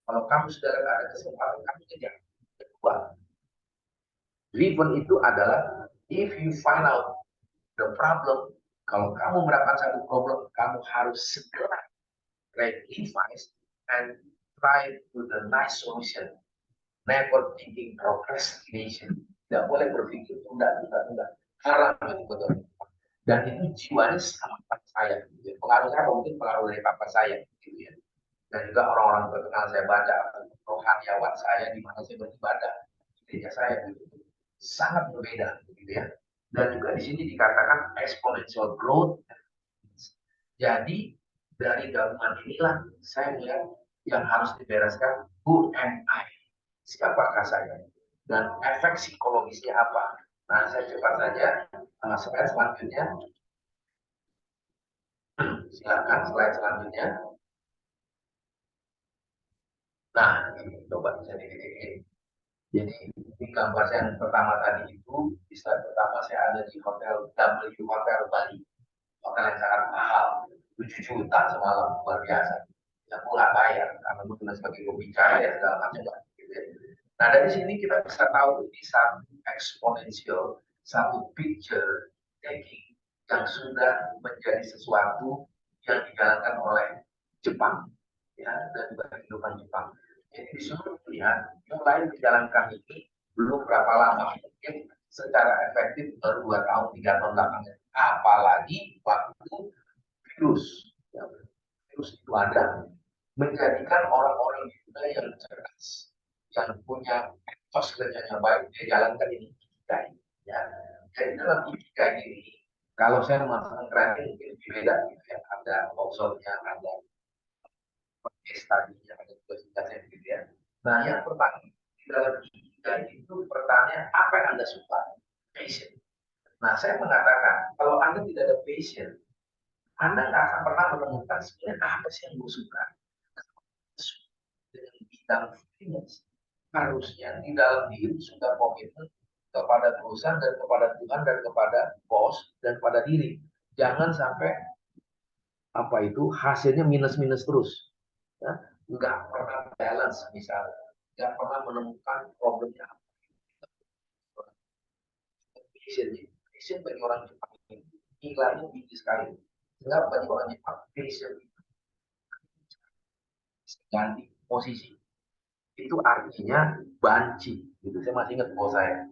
Kalau kamu sudah ada kesempatan, kamu kejar. Kedua, driven itu adalah if you find out the problem, kalau kamu mendapatkan satu problem, kamu harus segera revise and try to the nice solution. Never thinking procrastination. Tidak boleh berpikir tunda. Haram itu betul. Dan itu jiwanya sama saya. Pengaruh saya mungkin pengaruh dari papa saya, gitu ya. Dan juga orang-orang terkenal saya baca rohaniawan saya di mana saya beribadah, gereja saya begitu sangat berbeda, gitu ya. Dan juga di sini dikatakan exponential growth. Jadi dari gabungan inilah saya melihat yang harus dibereskan, who am I? Siapakah saya? Dan efek psikologisnya apa? Nah, saya cepat saja, selanjutnya Silakan slide selanjutnya. Nah, ini coba bisa dilihat. Jadi di gambar yang pertama tadi itu, di slide pertama saya ada di hotel W Hotel Bali, hotel yang sangat mahal, 7 juta semalam, luar biasa. Yang murah bayar, karena kebetulan sebagai pembicara ya segala macam lah. Gitu ya. Nah dari sini kita bisa tahu ini satu eksponensial, satu picture taking yang sudah menjadi sesuatu yang dijalankan oleh Jepang, ya, dan juga kehidupan Jepang. Jadi di sini lihat mulai dijalankan ini belum berapa lama, mungkin secara efektif baru 2 tahun 3 tahun belakangan. Apalagi waktu virus, ya, virus itu ada, menjadikan orang-orang juga yang cerdas, yang punya etos kerjanya baik, dia jalankan ini ikigai. Ya. Jadi dalam ikigai ini, kalau saya mengatakan keren mungkin lebih beda, gitu ya. Ada workshopnya, ada case study-nya, ada tugas-tugasnya gitu ya. Nah, yang pertama, di dalam ikigai itu pertanyaan apa yang Anda suka? Passion. Nah, saya mengatakan, kalau Anda tidak ada passion, Anda nggak akan pernah menemukan sebenarnya apa sih yang gue suka. Dengan bidang finance, harusnya di dalam diri sudah komitmen kepada perusahaan dan kepada Tuhan dan kepada bos dan pada diri. Jangan sampai apa itu hasilnya minus-minus terus. Ya. Nggak pernah balance misalnya. Nggak pernah menemukan problemnya apa. Passion bagi orang Jepang ini nilainya tinggi sekali. Sehingga bagi orang Jepang, passion ganti posisi. Itu artinya banci. Gitu. Saya masih ingat bos saya.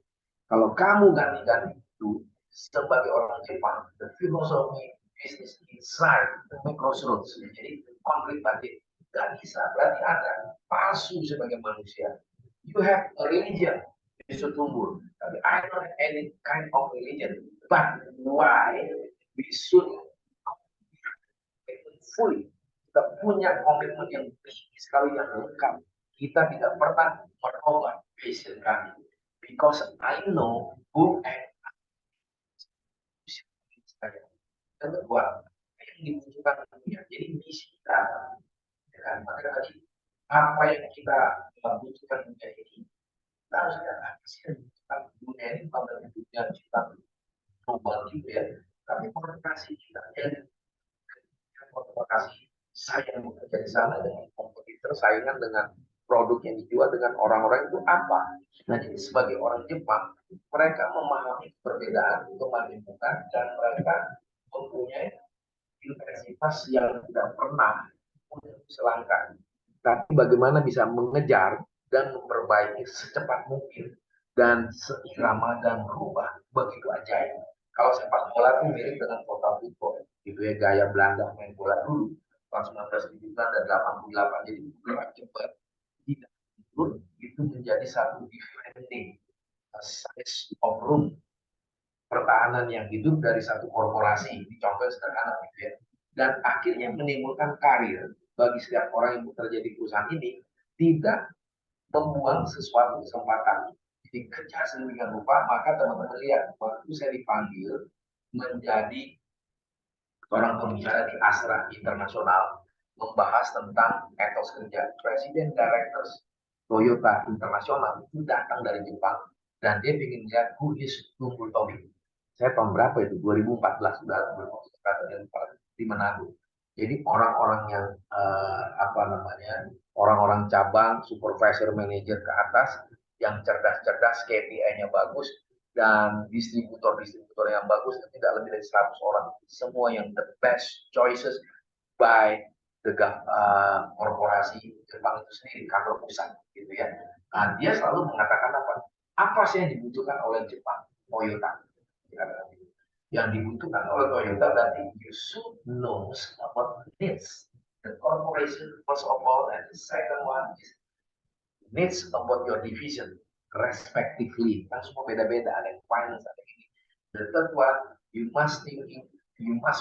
Kalau kamu ganti-ganti itu sebagai orang Jepang, the philosophy business inside the crossroads. Jadi konflik batin. Gak bisa, berarti ada palsu sebagai manusia. You have a religion, bisa tumbuh. Tapi I don't have any kind of religion. But why we should fully kita punya komitmen yang tinggi sekali yang lengkap. Kita tidak pernah merubah passion kami. Because I know who and saya. Dan kedua, yang dibutuhkan dunia. Jadi misi kita, ya kan? Maka tadi apa yang kita butuhkan dunia ini, kita harus lihat apa sih yang dibutuhkan dunia ini, bukan dunia kita global juga ya. Tapi komunikasi kita, yang komunikasi saya bekerja di sana dengan kompetitor, saingan dengan produk yang dijual dengan orang-orang itu apa. Nah, jadi sebagai orang Jepang, mereka memahami perbedaan, kemanipukan, dan mereka mempunyai intensitas yang tidak pernah selangkah. Tapi bagaimana bisa mengejar dan memperbaiki secepat mungkin dan seirama dan berubah begitu ajaib. Kalau sepak bola itu mirip dengan kota football, gitu ya, gaya Belanda main bola dulu tahun 1970 dan 88, jadi gerak cepat tidak tidur itu menjadi satu defending size of room pertahanan yang hidup dari satu korporasi, contoh sederhana gitu ya. Dan akhirnya menimbulkan karir bagi setiap orang yang bekerja di perusahaan ini, tidak membuang sesuatu kesempatan. Jadi kerja sedemikian rupa, maka teman-teman lihat, waktu saya dipanggil menjadi seorang pembicara di Astra Internasional, membahas tentang etos kerja. Presiden Directors Toyota Internasional itu datang dari Jepang, dan dia ingin lihat who is Tunggul Tobi. Saya tahun berapa itu? 2014 sudah di Manado. Jadi orang-orang yang apa namanya, orang-orang cabang, supervisor, manager ke atas yang cerdas-cerdas, KPI-nya bagus, dan distributor-distributor yang bagus tidak lebih dari 100 orang. Semua yang the best choices by the korporasi Jepang itu sendiri, kantor pusat, gitu ya. Nah, dia selalu mengatakan apa? Apa sih yang dibutuhkan oleh Jepang? Toyota. Yang dibutuhkan oleh Toyota berarti you should know about needs the corporation first of all, and the second one is needs about your division respectively. Kan semua beda-beda, ada yang finance, ada ini. The third one, you must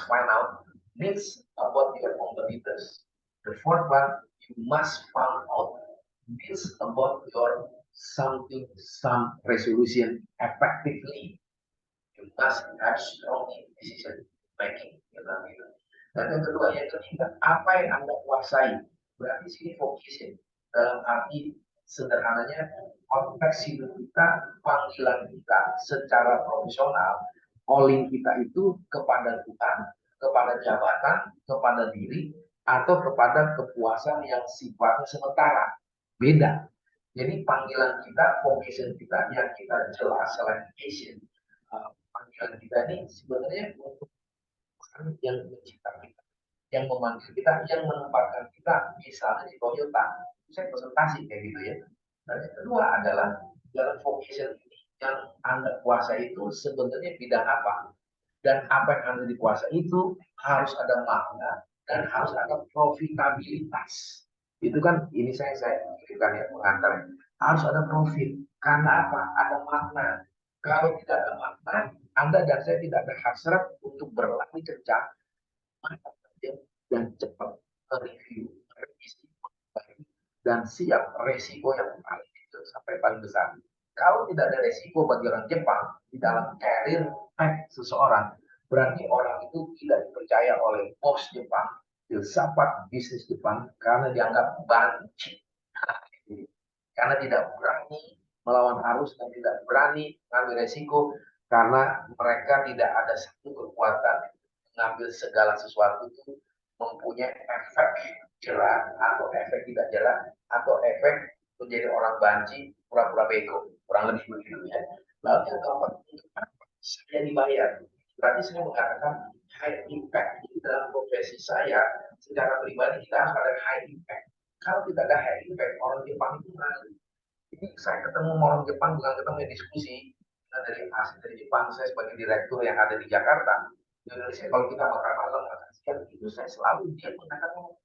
find out needs about your competitors. The fourth one, you must find out needs about your some resolution effectively. You must have strong decision making. Gitu. Dan yang ketiga, apa yang Anda kuasai? Berarti sini fokusin. Dalam arti sederhananya, konteks hidup kita, panggilan kita secara profesional, calling kita itu kepada Tuhan, kepada jabatan, kepada diri, atau kepada kepuasan yang sifatnya sementara. Beda. Jadi panggilan kita, vocation kita yang kita jelas selain passion, panggilan kita ini sebenarnya untuk Tuhan yang menciptakan kita, yang memanggil kita, yang menempatkan kita, misalnya di Toyota. Saya presentasi kayak gitu ya. Dan yang kedua adalah dalam vocation ini yang Anda kuasai itu sebenarnya bidang apa? Dan apa yang Anda dikuasai itu harus ada makna dan harus ada profitabilitas. Itu kan ini saya kirimkan ya pengantar. Harus ada profit. Karena apa? Ada makna. Kalau tidak ada makna, Anda dan saya tidak ada hasrat untuk berlari kencang dan cepat review, revisi, dan siap resiko yang paling kecil sampai paling besar. Kalau tidak ada resiko bagi orang Jepang di dalam karir seseorang, berarti orang itu tidak dipercaya oleh bos Jepang, filsafat bisnis Jepang, karena dianggap banci. Karena tidak berani melawan arus dan tidak berani mengambil resiko, karena mereka tidak ada satu kekuatan mengambil segala sesuatu itu mempunyai efek jelas atau efek tidak jelas atau efek menjadi orang banci pura-pura bego, kurang lebih begitu ya. Lalu yang keempat, saya dibayar, berarti saya mengatakan high impact di dalam profesi saya. Secara pribadi kita harus ada high impact. Kalau tidak ada high impact, orang Jepang itu malu. Jadi saya ketemu orang Jepang bukan ketemu diskusi. Nah, dari asli dari Jepang, saya sebagai direktur yang ada di Jakarta, di Indonesia kalau kita makan malam, itu saya selalu dia mengatakan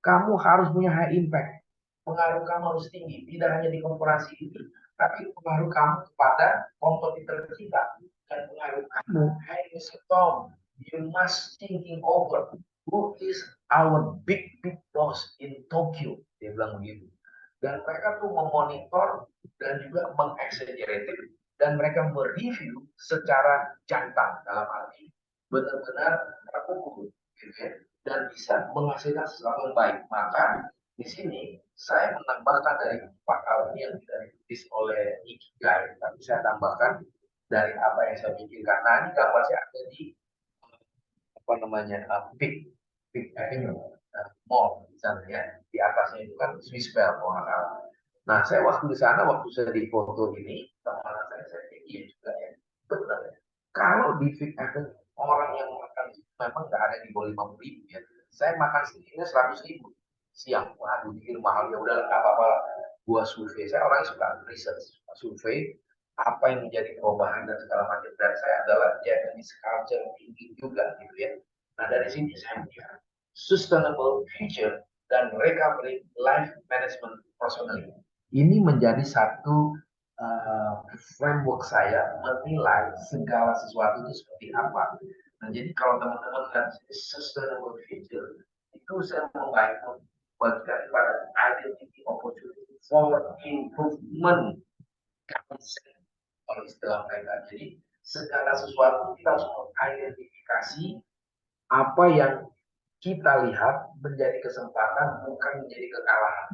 kamu harus punya high impact. Pengaruh kamu harus tinggi, tidak hanya di korporasi ini, tapi pengaruh kamu kepada kompetitor kita. Dan pengaruh kamu, hey Mr. Tom, you must thinking over who is our big boss in Tokyo. Dia bilang begitu. Dan mereka tuh memonitor dan juga mengexaggerate dan mereka mereview secara jantan dalam arti benar-benar terukur gitu ya, dan bisa menghasilkan sesuatu yang baik. Maka di sini saya menambahkan dari 4 hal ini yang tidak ditulis oleh Ikigai, tapi saya tambahkan dari apa yang saya pikirkan. Nah, ini gambar saya ada di apa namanya Big Avenue Mall misalnya ya. Di atasnya itu kan Swiss Bell. Nah, saya waktu di sana, waktu saya di foto ini, teman saya pikir juga ya, benar ya. Kalau di Big Avenue orang yang makan memang nggak ada di bawah 50.000 ya. Saya makan sedikitnya 100.000 siang. Waduh, pikir mahal ya udah nggak apa-apa lah. Gua survei, saya orang suka research, survei apa yang menjadi perubahan dan segala macam. Dan saya adalah Japanese culture thinking juga gitu ya. Nah dari sini saya melihat sustainable future dan recovery life management personally. Ini menjadi satu framework saya menilai segala sesuatu itu seperti apa. Nah, jadi kalau teman-teman lihat sustainable future, itu saya membagikan pada identity opportunity for improvement kalau istilah mereka. Jadi segala sesuatu kita harus mengidentifikasi apa yang kita lihat menjadi kesempatan bukan menjadi kekalahan.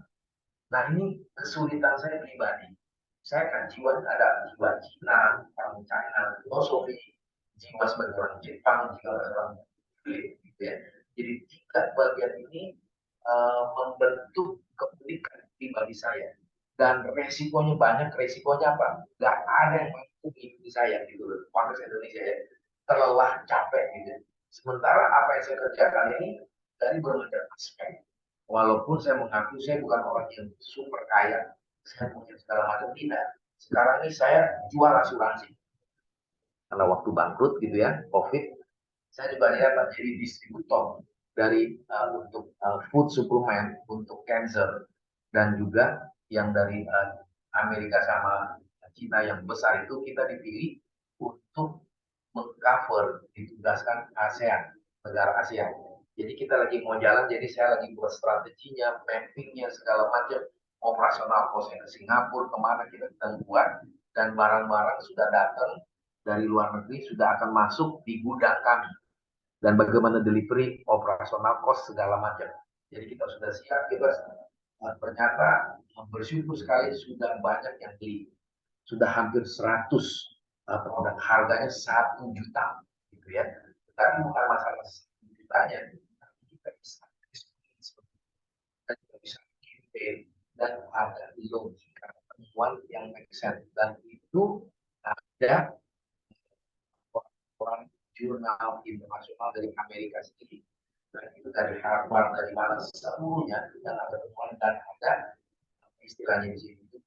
Nah ini kesulitan saya pribadi. Saya kan jiwa ada jiwa Cina, orang China, filosofi, jiwa sebagai orang Jepang, jiwa sebagai orang Inggris, gitu ya. Jadi tiga bagian ini membentuk keunikan pribadi saya. Dan resikonya banyak, resikonya apa? Gak ada yang mengikuti saya gitu loh. Konteks Indonesia ya, terlelah capek gitu. Sementara apa yang saya kerjakan ini dari berbagai aspek. Walaupun saya mengaku saya bukan orang yang super kaya, saya punya segala macam tidak. Sekarang ini saya jual asuransi. Karena waktu bangkrut gitu ya, COVID, saya juga lihat jadi distributor dari untuk food supplement untuk cancer dan juga yang dari Amerika sama Cina yang besar itu kita dipilih untuk mengcover ditugaskan ASEAN, negara ASEAN. Jadi kita lagi mau jalan, jadi saya lagi buat strateginya, mappingnya segala macam operasional kosnya ke Singapura kemana kita sedang buat dan barang-barang sudah datang dari luar negeri sudah akan masuk di gudang kami. dan bagaimana delivery, operasional, cost segala macam. Jadi kita sudah siap, kita ternyata bersyukur sekali sudah banyak yang beli, sudah hampir 100 produk, harganya 1 juta, gitu ya. Tapi bukan masalah 1 jutanya, kita bisa campaign dan ada logika temuan yang make sense, dan itu ada orang jurnal internasional dari Amerika sendiri, dan itu dari Harvard, dari mana seluruhnya yang ada temuan, dan ada istilahnya di sini itu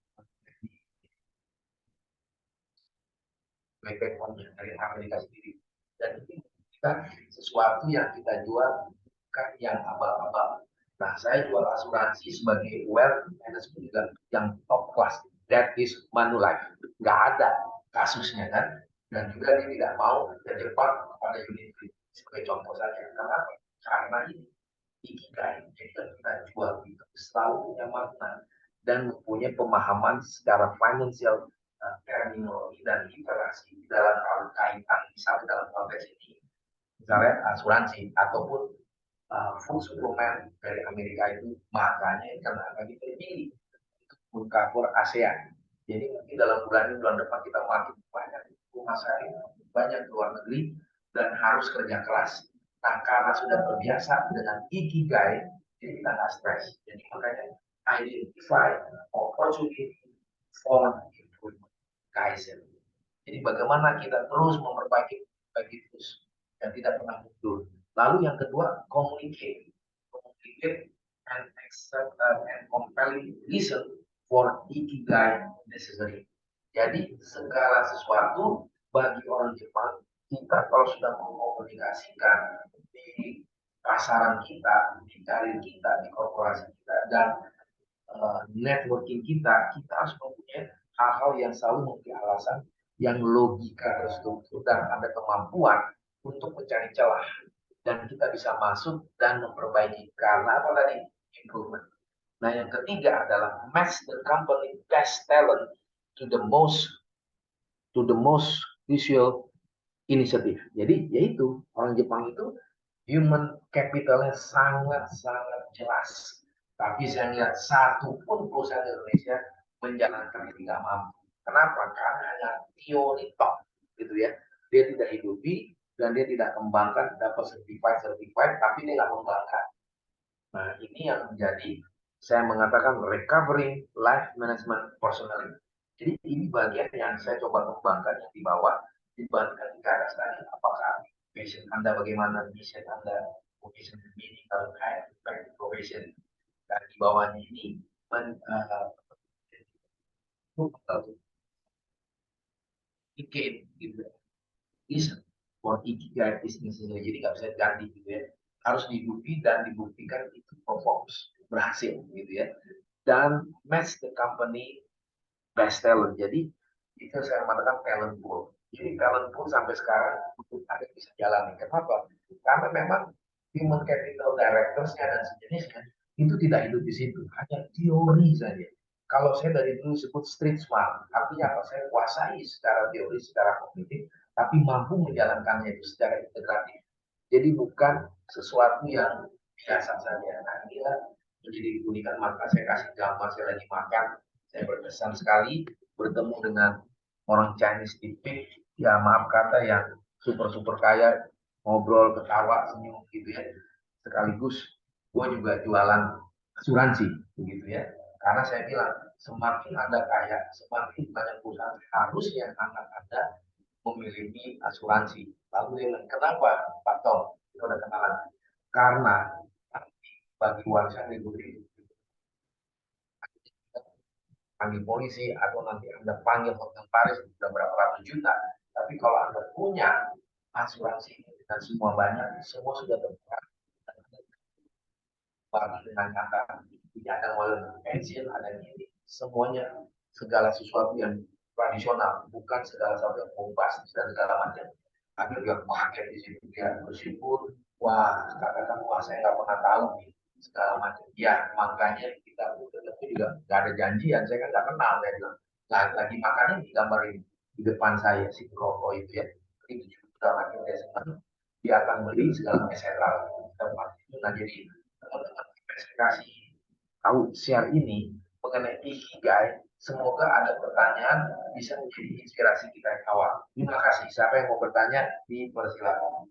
background-nya dari Amerika sendiri, dan itu kita sesuatu yang kita jual bukan yang abal-abal. Nah, saya jual asuransi sebagai wealth management juga yang top class. That is Manulife. Nggak ada kasusnya kan. Dan juga dia tidak mau terjebak pada unit link. Sebagai contoh saja. Kenapa? Karena ini ikigai. Jadi kita jual itu selalu punya makna dan mempunyai pemahaman secara financial, terminologi dan literasi dalam kaitan misalnya dalam konteks ini, misalnya asuransi ataupun full suplemen dari Amerika itu, makanya kenapa kita pilih untuk mengcover ASEAN. Jadi mungkin dalam bulan ini, bulan depan kita makin banyak rumah sakit, banyak luar negeri, dan harus kerja keras. Nah, karena sudah terbiasa dengan ikigai, jadi kita nggak stres. Jadi makanya identify opportunity for improvement, Kaizen. Jadi bagaimana kita terus memperbaiki terus dan tidak pernah mundur. Lalu yang kedua, communicate and accept and compelling reason for ikigai necessary. Jadi segala sesuatu bagi orang Jepang, kita kalau sudah mengkomunikasikan di pasaran kita, di karir kita, di korporasi kita, dan networking kita, kita harus mempunyai hal-hal yang selalu mempunyai alasan yang logika terstruktur dan ada kemampuan untuk mencari celah, dan kita bisa masuk dan memperbaiki. Karena apa tadi? Improvement. Nah, yang ketiga adalah match the company best talent to the most visual initiative. Jadi yaitu orang Jepang itu human capitalnya sangat-sangat jelas. Tapi saya lihat satu pun perusahaan Indonesia menjalankan ini nggak mampu. Kenapa? Karena hanya teori top, gitu ya. Dia tidak hidupi dan dia tidak kembangkan, dapat certified, tapi dia nggak kembangkan. Nah, ini yang menjadi saya mengatakan recovering life management personally. Jadi ini bagian yang saya coba kembangkan yang di bawah dibandingkan ke atas tadi. Apakah passion Anda bagaimana, mission Anda, vocation, meaning, profession, dan di bawahnya ini indicate gitu, is for ikigai bisnisnya, jadi nggak bisa ganti gitu ya, harus dihidupi dan dibuktikan itu performs, berhasil gitu ya, dan match the company best talent. Jadi itu saya mengatakan talent pool. Jadi talent pool sampai sekarang ada bisa jalani. Kenapa? Karena memang human capital directorsnya dan sejenisnya itu tidak hidup di situ, hanya teori saja. Kalau saya dari dulu sebut street smart, artinya apa? Saya kuasai secara teori, secara kognitif, tapi mampu menjalankannya itu secara integratif. Jadi bukan sesuatu yang biasa saja. Nah, inilah menjadi keunikan. Maka saya kasih gambar, saya lagi makan, saya berkesan sekali bertemu dengan orang Chinese tipik, ya maaf kata yang super kaya, ngobrol, ketawa, senyum gitu ya. Sekaligus gue juga jualan asuransi begitu ya. Karena saya bilang semakin Anda kaya, semakin banyak perusahaan harusnya anak Anda memiliki asuransi. Lalu dia bilang, kenapa Pak Tom? Itu ada kenalan. Karena bagi warisan diberi panggil polisi atau nanti Anda panggil Hotman Paris sudah berapa ratus juta. Tapi kalau Anda punya asuransi dan semua banyak, semua sudah terbuka. Dengan kata tidak ada wallet pensiun, ada ini, semuanya segala sesuatu yang tradisional, bukan segala sesuatu yang bombastis dan segala macam. Ada juga market di situ, dia bersyukur, wah katakan wah saya nggak pernah tahu nih segala macam. Ya makanya kita tapi juga nggak ada janjian, saya kan nggak kenal, saya bilang nah, lagi makannya digambarin di depan saya si rokok itu ya, itu juga makin dia senang. dia akan beli segala macam saya tahu tempat itu. Nah jadi teman-teman investasi tahu share ini mengenai ikigai, semoga ada pertanyaan bisa menjadi inspirasi kita yang awal. Terima kasih. Siapa yang mau bertanya dipersilakan.